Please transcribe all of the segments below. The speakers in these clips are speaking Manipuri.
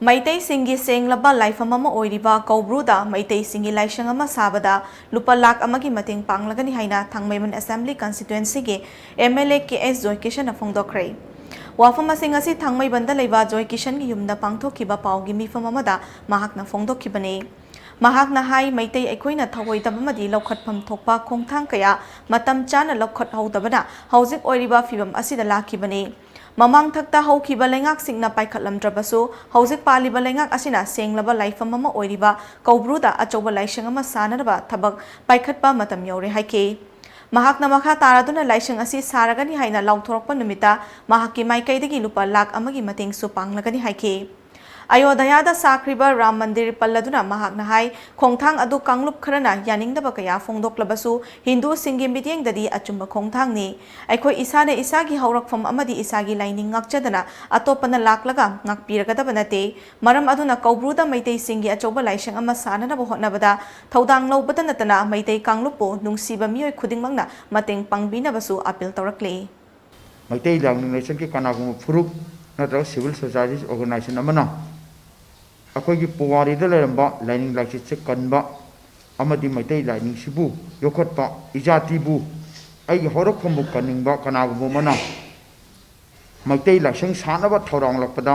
MEITEI singi senglaba LAIPHAM ama OIREEBA Koubru da MEITEI singi Laisang ama Sabada LUPA LAKH amagi Mateng Panglagani Haina THANGMEIBAND Assembly Constituency ge MLA KS Joykishan na Phongdokhre WAPHAM asing asi THANGMEIBAND da leiba Joykishan gi YUMDA PANGTHOKHIBA pawgi MEEPHAM amada MAHAKNA PHONGDOKHIBANI MAHAKNA hai MEITEI EIKHOINA THAOIDABA amadi LOUKHATPHAM THOKPA KHONGTHANG kaya matam CHANA LOUKHATHOIDABANA hauzik OIREEBA fibam asida lakhibani Mamang thakta haukiba lengak singna paikhatlamdrabasu hauzik paliba lengak asina senglaba LAIPHAM ama OIREEBA Koubru da achoba Laisang ama sanaraba thabak paikhatpa matam yaure haike Mahakna makha taraduna Laisang asi saragani haina lauthorokpa numita mahaki maikaidagi LUPA LAKH amagi mateng su panglagani haike Ayodhya da sakriba Ram Mandir palladuna Mahakna hai khongthang adu kanglup kharana yaningdaba kaya phongdoklabasu Hindu singi mityeng dadi achumba khongthang ni aikhoi isane isagi haurakpham amadi isagi laining ngakchadana atopana laklaga ngakpiragadaba nate maram aduna Koubru da MEITEI singi achoba Laisang ama sananaba hotnabada thodang lobada natana MEITEI kanglupu nungsiba mioi khudingmangna mateng pangbinabasu appeal tawrakle MEITEI langning Laisang ki kanagum phuruk natra civil society organization amana अखोई पुवारी लेरंबा लाइनिंग लाइसिट से कन्बा अमदी मैतै लाइनिंग सिबु योखटपा इजातिबु आई हरखमबु कनिंबा कनागबु मना मैतै लाइसंग सानबा थौरांग लपदा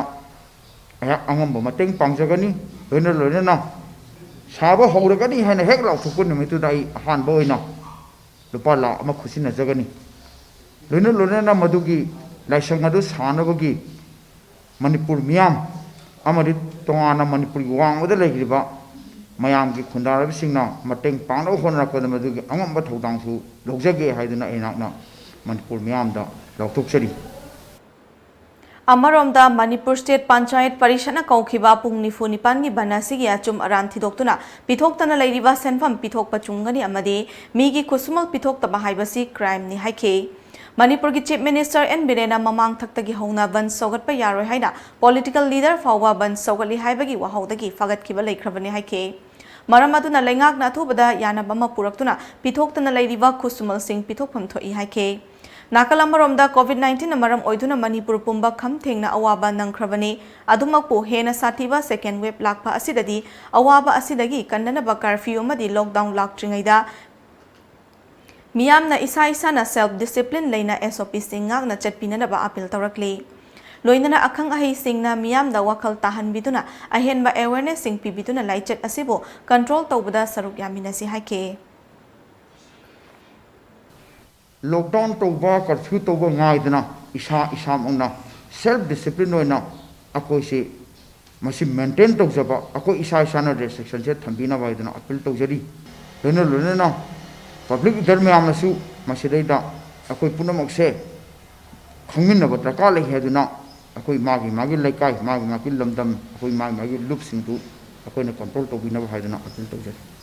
अया अंगमबु मतेंग पांगजगनी लोइना लोइना साबा हौरगनी हैन हेक लाउथुकु निमितु दाई हानबो ओइना लुपा ला अमा खुसिना जगनी लोइना लोइना मदुगी लाइसंग अदु सानबगी मणिपुर मियाम अमरी तोंगाना मणिपुरी वांगदा लेगिबा मयाम की खुंदारबसिंगना मतेंग पांगनो होनरकदा मदुगी अंगमबा थौदांसु लौजगे हाइदुना एनाकना Manipur मियामदा लौथोकसरी Amaromda Manipur State Panchayat Parishana Kaukhiba Pung Nifu Nipangi Banasigi Achum Aran Thidoktuna Pithoktana Leiriba Senfam Pithokpa Chungani Amadi Migi Kusumal Pithoktaba haibasi crime ni haike Manipur ki Chief Minister N Birena Mamang Thaktagi Hona Ban Sogatpa Yaroi Haina Political Leader Fawa Ban Sogatli Haibagi Wahodagi Fagat Kiba Laikhrabani haike Maramaduna Lengak Nathubada Yana Bama Puraktuna Pithoktana Leiriba Kusumal Singh Pithokpam Thoi haike Nakalamaromda COVID-19 amaram oiduna Manipur pumba khamthengna awaba nangkhrabani adumakpu hena sathiba second wave lakpa asidadi awaba asidagi kannanaba curfew amadi lockdown laktringaida miyamna isa isana self discipline leina SOP singakna chatpinanaba appeal tawrakli loinana akhang ahi singna miyamda wakhal tahanbiduna ahenba awareness sing pibiduna laichat asibo control tawbada saruk yaminasi haike Lockdown toba curfew toba ngaidna isa mangna self discipline oina akoi se masi maintain tawjaba akoi isa na restriction se thambina baidna appeal tawjari loina public dharma amnasu masidaida akoi punamak se khangminna ba darkar lei heduna akoi magi laikai magi lamdam akoi magi loop sing tu akoi na control tawbina baidna appeal tawjari